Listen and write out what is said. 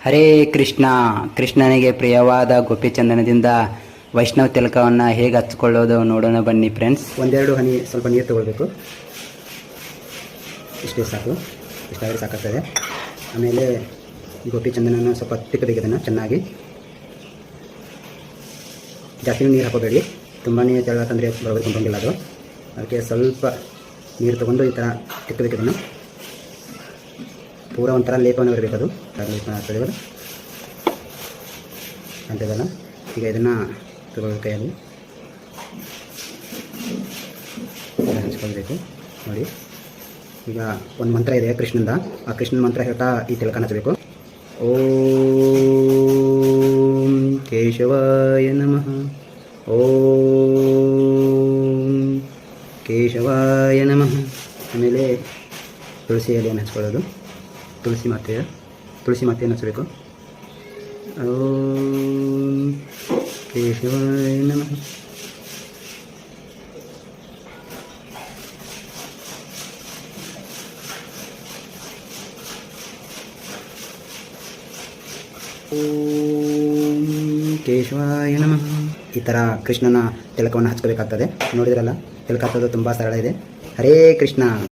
ಹರೇ ಕೃಷ್ಣ. ಕೃಷ್ಣನಿಗೆ ಪ್ರಿಯವಾದ ಗೋಪಿಚಂದನದಿಂದ ವೈಷ್ಣವ ತಿಲಕವನ್ನು ಹೇಗೆ ಹಚ್ಕೊಳ್ಳೋದು ನೋಡೋಣ ಬನ್ನಿ ಫ್ರೆಂಡ್ಸ್. ಒಂದೆರಡು ಹನಿ ಸ್ವಲ್ಪ ನೀರು ತಗೊಳ್ಬೇಕು. ಇಷ್ಟೇ ಸಾಕು, ಇಷ್ಟಾದರೆ ಸಾಕಾಗ್ತದೆ. ಆಮೇಲೆ ಗೋಪಿಚಂದನನ್ನು ಸ್ವಲ್ಪ ತಿಕ್ಕಬೇಕು. ಅದನ್ನು ಚೆನ್ನಾಗಿ ಜಾಸ್ತಿ ನೀರು ಹಾಕೋಬೇಡಿ, ತುಂಬಾ ತೆಳ್ಳಕಂದರೆ ಬರೋದು ಕೊಂಡೋಗಿಲ್ಲ ಅದು. ಅದಕ್ಕೆ ಸ್ವಲ್ಪ ನೀರು ತೊಗೊಂಡು ಈ ಥರ ತಿಕ್ಕಬೇಕು. ಅದನ್ನು ಪೂರ ಒಂಥರ ಲೇಪನ ಬರಬೇಕು. ಅದು ಲೇಪನ ಆಗ್ತದೆ ಅದು ಅಂಥದ್ದಲ್ಲ. ಈಗ ಇದನ್ನು ತಗೊಳ್ಬೇಕು, ಕೈಯಲ್ಲಿ ಹಂಚ್ಕೊಳ್ಬೇಕು. ನೋಡಿ, ಈಗ ಒಂದು ಮಂತ್ರ ಇದೆ ಕೃಷ್ಣಂದ. ಆ ಕೃಷ್ಣನ ಮಂತ್ರ ಹೇಳ್ತಾ ಈ ತಿಲಕನ ಹಚ್ಚಬೇಕು. ಓಂ ಕೇಶವಾಯ ನಮಃ, ಓಂ ಕೇಶವಾಯ ನಮಃ. ಆಮೇಲೆ ತುಳಸಿ ಎಲೆಯನ್ನು ಹಚ್ಕೊಳ್ಳೋದು. ತುಳಸಿ ಮಾತೆಯನ್ನು ಹಚ್ಚಬೇಕು. ಓಂ ಕೇಶವಾಯ ನಮಃ. ಓಂ ಕೇಶವಾಯ ನಮಃ. ಈ ಥರ ಕೃಷ್ಣನ ತಿಲಕವನ್ನು ಹಚ್ಕೋಬೇಕಾಗ್ತದೆ. ನೋಡಿದ್ರಲ್ಲ, ತಿಲಕ ಹಚ್ಚೋದು ತುಂಬ ಸರಳ ಇದೆ. ಹರೇ ಕೃಷ್ಣ.